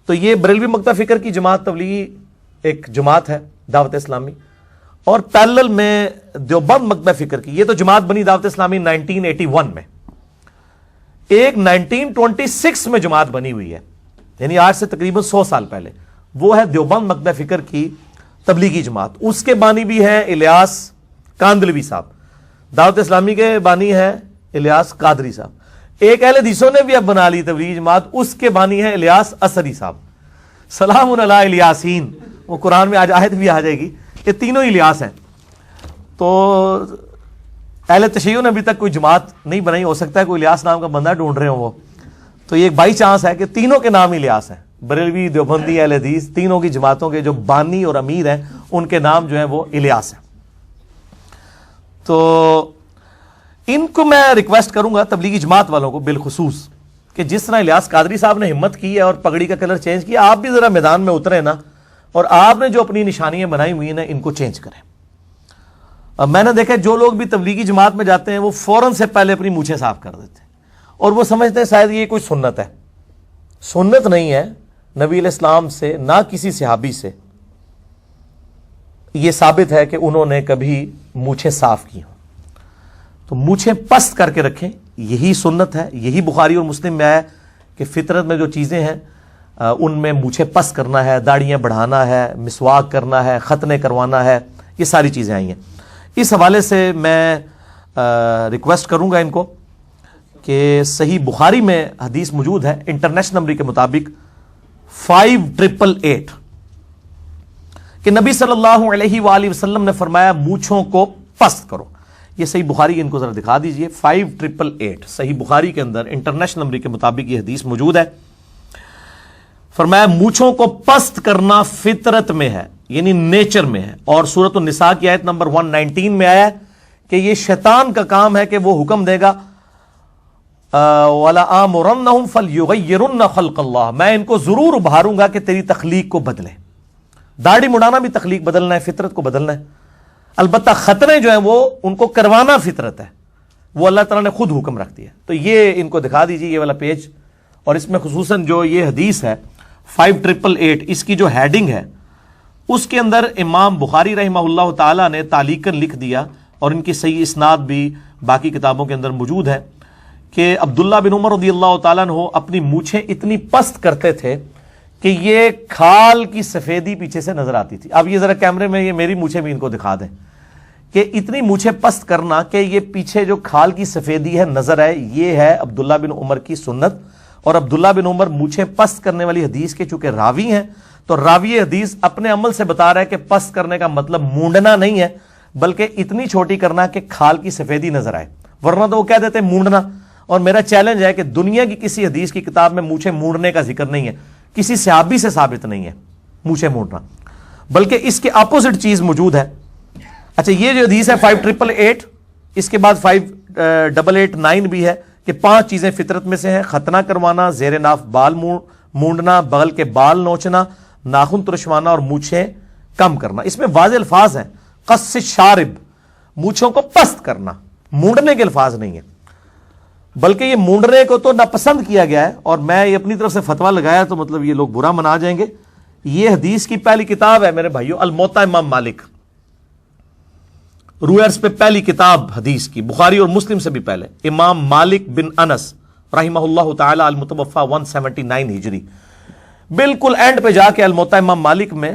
تو یہ بریلوی مکتب فکر کی جماعت تبلیغی ایک جماعت ہے دعوت اسلامی، اور پیرلل میں دیوبند مکتب فکر کی، یہ تو جماعت بنی دعوت اسلامی 1981 میں، ایک 1926 میں جماعت بنی ہوئی ہے، یعنی آج سے تقریباً 100 سال پہلے، وہ ہے دیوبند مکتب فکر کی تبلیغی جماعت۔ اس کے بانی بھی ہیں الیاس کاندلوی صاحب، دعوت اسلامی کے بانی ہے الیاس قادری صاحب۔ ایک اہل حدیثوں نے بھی اب بنا لی تبلیغی جماعت، اس کے بانی ہے الیاس اسدی صاحب۔ سلام علی الیاسین، وہ قرآن میں آج آیت بھی آ جائے گی، یہ تینوں ہی الیاس ہیں۔ تو اہل تشیع نے ابھی تک کوئی جماعت نہیں بنائی، ہو سکتا ہے کوئی الیاس نام کا بندہ ڈھونڈ رہے ہوں وہ، تو یہ ایک بائی چانس ہے کہ تینوں کے نام ہی الیاس ہیں، بریلوی، دیوبندی، اہل حدیث، تینوں کی جماعتوں کے جو بانی اور امیر ہیں ان کے نام جو ہیں وہ الیاس ہیں۔ تو ان کو میں ریکویسٹ کروں گا تبلیغی جماعت والوں کو بالخصوص کہ جس طرح الیاس قادری صاحب نے ہمت کی ہے اور پگڑی کا کلر چینج کیا، آپ بھی ذرا میدان میں اترے نا، اور آپ نے جو اپنی نشانیاں بنائی ہوئی ہیں ان کو چینج کریں۔ اب میں نے دیکھا جو لوگ بھی تبلیغی جماعت میں جاتے ہیں وہ فوراً سے پہلے اپنی مونچھیں صاف کر دیتے ہیں، اور وہ سمجھتے ہیں شاید یہ کوئی سنت ہے۔ سنت نہیں ہے، نبی علیہ السلام سے نہ کسی صحابی سے یہ ثابت ہے کہ انہوں نے کبھی مونچھیں صاف کی ہوں۔ تو مونچھیں پست کر کے رکھیں، یہی سنت ہے، یہی بخاری اور مسلم میں آیا کہ فطرت میں جو چیزیں ہیں ان میں مونچھیں پست کرنا ہے، داڑیاں بڑھانا ہے، مسواک کرنا ہے، ختنے کروانا ہے، یہ ساری چیزیں آئی ہیں۔ اس حوالے سے میں ریکویسٹ کروں گا ان کو کہ صحیح بخاری میں حدیث موجود ہے انٹرنیشنل نمبر کے مطابق 5888 کہ نبی صلی اللہ علیہ وآلہ وسلم نے فرمایا مونچھوں کو پست کرو۔ یہ صحیح بخاری ان کو ذرا دکھا دیجئے، 5888 صحیح بخاری کے اندر انٹرنیشنل نمبر کے مطابق یہ حدیث موجود ہے۔ فرمایا مونچھوں کو پست کرنا فطرت میں ہے، یعنی نیچر میں ہے، اور سورۃ النساء کی آیت نمبر 119 میں آیا ہے کہ یہ شیطان کا کام ہے کہ وہ حکم دے گا وَلَآمُرَنَّهُمْ فَلْيُغَيِّرُنَّ خَلْقَ اللَّهِ، میں ان کو ضرور ابھاروں گا کہ تیری تخلیق کو بدلے۔ داڑھی مڑانا بھی تخلیق بدلنا ہے، فطرت کو بدلنا ہے۔ البتہ ختنے جو ہیں وہ ان کو کروانا فطرت ہے، وہ اللہ تعالیٰ نے خود حکم رکھ دیا۔ تو یہ ان کو دکھا دیجیے یہ والا پیج، اور اس میں خصوصاً جو یہ حدیث ہے 5888 اس کی جو ہیڈنگ ہے اس کے اندر امام بخاری رحمہ اللہ تعالیٰ نے تعلیقاً لکھ دیا، اور ان کی صحیح اسناد بھی باقی کتابوں کے اندر موجود ہے کہ عبداللہ بن عمر رضی اللہ تعالیٰ عنہ اپنی مونچھیں اتنی پست کرتے تھے کہ یہ کھال کی سفیدی پیچھے سے نظر آتی تھی۔ اب یہ ذرا کیمرے میں یہ میری مونچھیں بھی ان کو دکھا دیں کہ اتنی مونچھیں پست کرنا کہ یہ پیچھے جو کھال کی سفیدی ہے نظر آئے، یہ ہے عبداللہ بن عمر کی سنت۔ اور عبداللہ بن عمر مونچھیں پست کرنے والی حدیث کے چونکہ راوی ہیں، تو راوی حدیث اپنے عمل سے بتا رہا ہے کہ پست کرنے کا مطلب مونڈنا نہیں ہے، بلکہ اتنی چھوٹی کرنا کہ کھال کی سفیدی نظر آئے، ورنہ تو وہ کہہ دیتے مونڈنا۔ اور میرا چیلنج ہے کہ دنیا کی کسی حدیث کی کتاب میں مونچھیں مونڈنے کا ذکر نہیں ہے، کسی صحابی سے ثابت نہیں ہے مونچھیں مونڈنا، بلکہ اس کے اپوزٹ چیز موجود ہے۔ اچھا، یہ جو حدیث ہے 5888، اس کے بعد 5889 بھی ہے کہ 5 چیزیں فطرت میں سے ہیں: ختنہ کروانا، زیر ناف بال مونڈنا، بغل کے بال نوچنا، ناخن ترشوانا اور مونچھیں کم کرنا۔ اس میں واضح الفاظ ہیں، قص شارب، مونچھوں کو پست کرنا، مونڈنے کے الفاظ نہیں ہیں، بلکہ یہ مونڈنے کو تو ناپسند کیا گیا ہے، اور میں یہ اپنی طرف سے فتویٰ لگایا تو مطلب یہ لوگ برا منا جائیں گے۔ یہ حدیث کی پہلی کتاب ہے میرے بھائیو، الموطا امام مالک، روئرز پہ پہلی کتاب حدیث کی، بخاری اور مسلم سے بھی پہلے، امام مالک بن انس رحمہ اللہ تعالی المتوفا 179 ہجری۔ بالکل اینڈ پہ جا کے الموطا امام مالک میں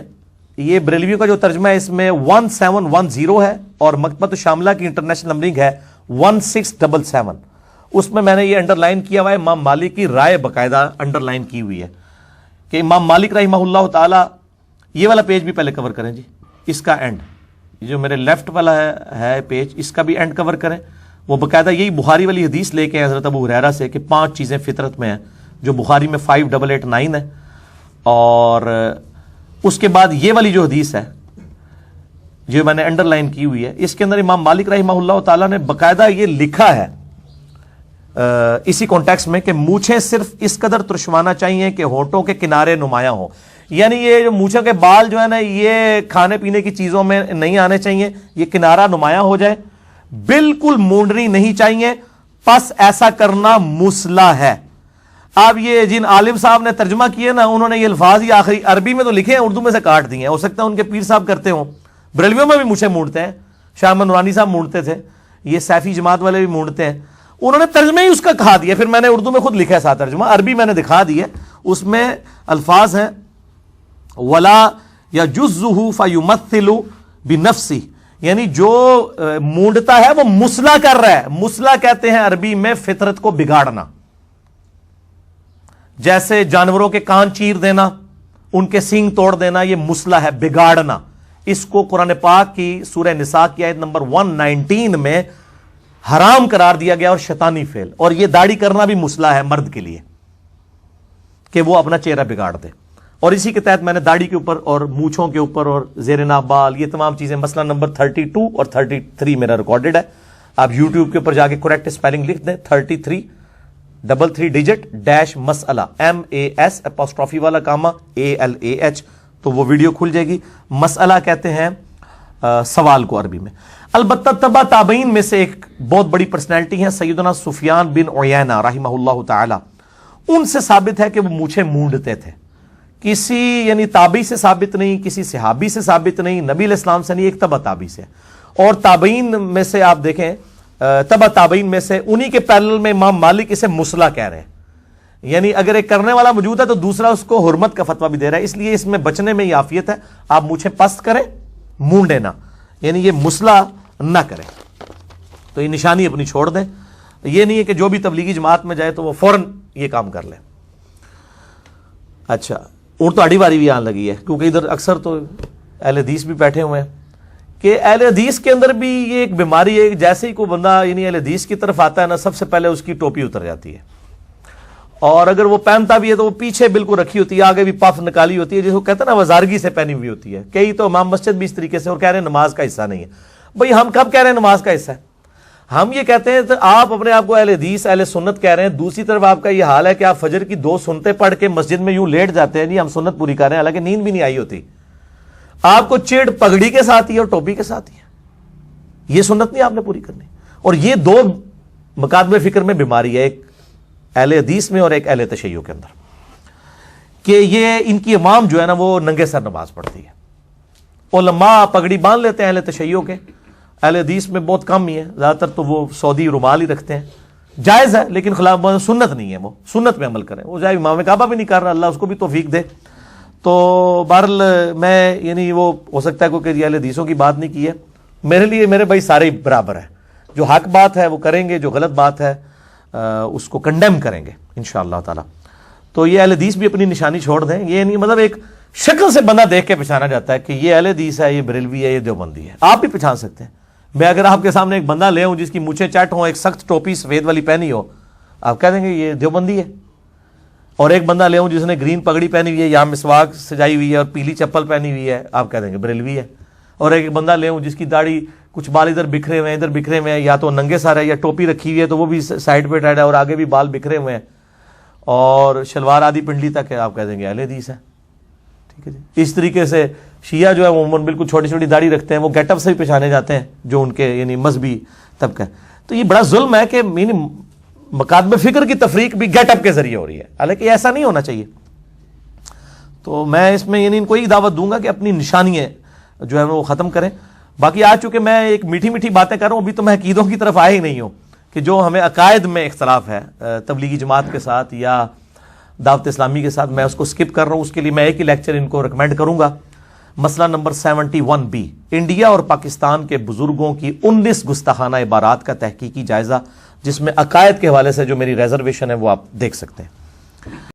یہ بریلویوں کا جو ترجمہ ہے اس میں 1710 ہے، اور مکتبۃ الشاملہ کی انٹرنیشنل نمبرنگ ہے 1677۔ اس میں میں نے یہ انڈر لائن کیا ہوا ہے، امام مالک کی رائے باقاعدہ انڈر لائن کی ہوئی ہے کہ امام مالک رحمہ اللہ تعالی، یہ والا پیج بھی پہلے کور کریں جی، اس کا اینڈ جو میرے لیفٹ والا ہے پیج، اس کا بھی اینڈ کور کریں۔ وہ باقاعدہ یہی بخاری والی حدیث لے کے حضرت ابو ہریرہ سے کہ 5 چیزیں فطرت میں ہیں، جو بخاری میں 5889 ہے، اور اس کے بعد یہ والی جو حدیث ہے جو میں نے انڈر لائن کی ہوئی ہے، اس کے اندر امام مالک رحمہ اللہ تعالیٰ نے باقاعدہ یہ لکھا ہے اسی کانٹیکسٹ میں کہ مونچھیں صرف اس قدر ترشوانا چاہیے کہ ہونٹوں کے کنارے نمایاں ہوں، یعنی یہ جو مونچھوں کے بال جو ہے نا یہ کھانے پینے کی چیزوں میں نہیں آنے چاہیے، یہ کنارہ نمایاں ہو جائے، بالکل مونڈنی نہیں چاہیے، پس ایسا کرنا مسلح ہے۔ آپ یہ جن عالم صاحب نے ترجمہ کیے نا، انہوں نے یہ الفاظ یہ آخری عربی میں تو لکھے ہیں، اردو میں سے کاٹ دیے ہیں. ہو سکتا ہے ان کے پیر صاحب کرتے ہوں. بریلویوں میں بھی مونچھیں مونڈتے ہیں، شاہ احمد نورانی صاحب مونڈتے تھے، یہ سیفی جماعت والے بھی مونڈتے ہیں. انہوں نے ترجمہ ہی اس کا کہا دیا. پھر میں نے اردو میں خود لکھا ہے ساتھ ترجمہ، عربی میں نے دکھا دیے. اس میں الفاظ ہیں ولا یجزہ فیمثل بنفسہ، یعنی جو مونڈتا ہے وہ مسلح کر رہا ہے. مسلح کہتے ہیں عربی میں فطرت کو بگاڑنا، جیسے جانوروں کے کان چیر دینا، ان کے سینگ توڑ دینا، یہ مسلح ہے، بگاڑنا. اس کو قرآن پاک کی سورہ نساء کی آیت نمبر 119 میں حرام قرار دیا گیا اور شیطانی فعل. اور یہ داڑھی کرنا بھی مسلح ہے مرد کے لیے کہ وہ اپنا چہرہ بگاڑ دے. اور اسی کے تحت میں نے داڑھی کے اوپر اور مونچھوں کے اوپر اور زیر ناف بال، یہ تمام چیزیں مسئلہ نمبر 32 اور 33 میرا ریکارڈڈ ہے. آپ یوٹیوب کے اوپر جا کے کریکٹ اسپیلنگ لکھ دیں، 33 3 ڈیجٹ ڈیش مسئلہ MAS اپوسٹرافی والا کاما ALAH، تو وہ ویڈیو کھل جائے گی. مسئلہ کہتے ہیں سوال کو عربی میں. البتہ تبع تابعین میں سے ایک بہت بڑی پرسنالٹی ہیں سیدنا سفیان بن عیینہ رحمہ اللہ تعالی. ان سے ثابت ہے کہ وہ مونچھیں مونڈتے تھے. کسی یعنی تابعی سے ثابت نہیں، کسی صحابی سے ثابت نہیں، نبی علیہ السلام سے نہیں، ایک تبع تابعی سے. اور تابعین میں سے آپ دیکھیں، تبع تابعین میں سے انہی کے پیرلل میں امام مالک اسے مسلح کہہ رہے ہیں. یعنی اگر ایک کرنے والا موجود ہے تو دوسرا اس کو حرمت کا فتویٰ بھی دے رہا ہے. اس لیے اس میں بچنے میں یہ عافیت ہے، آپ مونچھیں پست کریں، مونڈے نہ، یعنی یہ مسلح نہ کریں. تو یہ نشانی اپنی چھوڑ دیں. یہ نہیں ہے کہ جو بھی تبلیغی جماعت میں جائے تو وہ فوراً یہ کام کر لے. اچھا، اور تو اڑی باری بھی آنے لگی ہے، کیونکہ ادھر اکثر تو اہل حدیث بھی بیٹھے ہوئے ہیں کہ اہل حدیث کے اندر بھی یہ ایک بیماری ہے. جیسے ہی کوئی بندہ یعنی اہل حدیث کی طرف آتا ہے نا، سب سے پہلے اس کی ٹوپی اتر جاتی ہے. اور اگر وہ پہنتا بھی ہے تو وہ پیچھے بالکل رکھی ہوتی ہے، آگے بھی پف نکالی ہوتی ہے، جس کو کہتے ہیں نا وزارگی سے پہنی ہوئی ہوتی ہے. کئی تو امام مسجد بھی اس طریقے سے، اور کہہ رہے ہیں نماز کا حصہ نہیں ہے. بھئی ہم کب کہہ رہے ہیں نماز کا حصہ ہے؟ ہم یہ کہتے ہیں تو آپ اپنے آپ کو اہل حدیث اہل سنت کہہ رہے ہیں. دوسری طرف آپ کا یہ حال ہے کہ آپ فجر کی 2 سنتیں پڑھ کے مسجد میں یوں لیٹ جاتے ہیں، جی ہم سنت پوری کر رہے ہیں، حالانکہ نیند بھی نہیں آئی ہوتی. آپ کو چڑ پگڑی کے ساتھ ہی اور ٹوپی کے ساتھ ہی ہے. یہ سنت نہیں آپ نے پوری کرنی. اور یہ 2 مکاتب فکر میں بیماری ہے، ایک اہل حدیث میں اور ایک اہل تشیع کے اندر، کہ یہ ان کی امام جو ہے نا وہ ننگے سر نماز پڑھتی ہے. علماء پگڑی باندھ لیتے ہیں اہل تشیع کے، اہل حدیث میں بہت کم ہی ہے، زیادہ تر تو وہ سعودی رومال ہی رکھتے ہیں. جائز ہے لیکن خلاف سنت نہیں ہے، وہ سنت میں عمل کریں. وہ جائے امام کعبہ بھی نہیں کر رہا، اللہ اس کو بھی توفیق دے. تو بہرحال میں یعنی وہ ہو سکتا ہے کوئی اہل حدیثوں کی بات نہیں کی ہے. میرے لیے میرے بھائی سارے برابر ہیں. جو حق بات ہے وہ کریں گے، جو غلط بات ہے اس کو کنڈیم کریں گے انشاءاللہ تعالی. تو یہ اہل حدیث بھی اپنی نشانی چھوڑ دیں. یہ نہیں مطلب ایک شکل سے بندہ دیکھ کے پہچانا جاتا ہے کہ یہ اہل حدیث ہے، یہ بریلوی ہے، یہ دیوبندی ہے. آپ بھی پہچان سکتے ہیں. میں اگر آپ کے سامنے ایک بندہ لے ہوں جس کی مونچھیں چٹ ہوں، ایک سخت ٹوپی سفید والی پہنی ہو، آپ کہہ دیں گے یہ دیوبندی ہے. اور ایک بندہ لے ہوں جس نے گرین پگڑی پہنی ہوئی ہے، یہاں مسواک سجائی ہوئی ہے اور پیلی چپل پہنی ہوئی ہے، آپ کہہ دیں گے بریلوی ہے. اور ایک بندہ لے ہوں جس کی داڑھی کچھ بال ادھر بکھرے ہوئے ہیں، ادھر بکھرے ہوئے ہیں، یا تو ننگے سر ہے یا ٹوپی رکھی ہوئی ہے تو وہ بھی سائڈ پہ ٹائٹ ہے اور آگے بھی بال بکھرے ہوئے ہیں، اور شلوار آدھی پنڈلی تک ہے، آپ کہہ دیں گے اہل حدیث ہے. ٹھیک ہے جی. اس طریقے سے شیعہ جو ہے وہ عموماً بالکل چھوٹی چھوٹی داڑھی رکھتے ہیں، وہ گیٹ اپ سے بھی پہچانے جاتے ہیں جو ان کے یعنی مذہبی طبقہ ہے. تو یہ بڑا ظلم ہے کہ یعنی مکاتب فکر کی تفریق بھی گیٹ اپ کے ذریعے ہو رہی ہے، حالانکہ ایسا نہیں ہونا چاہیے. تو میں اس میں یعنی ان کو ہی دعوت دوں گا کہ اپنی نشانیاں جو ہے وہ ختم کریں. باقی آج چونکہ میں ایک میٹھی میٹھی باتیں کر رہا ہوں، ابھی تو میں عقیدوں کی طرف آیا ہی نہیں ہوں کہ جو ہمیں عقائد میں اختلاف ہے تبلیغی جماعت کے ساتھ یا دعوت اسلامی کے ساتھ، میں اس کو سکپ کر رہا ہوں. اس کے لیے میں ایک ہی لیکچر ان کو ریکمینڈ کروں گا. مسئلہ نمبر 71B، انڈیا اور پاکستان کے بزرگوں کی 19 گستاخانہ عبارات کا تحقیقی جائزہ، جس میں عقائد کے حوالے سے جو میری ریزرویشن ہے وہ آپ دیکھ سکتے ہیں.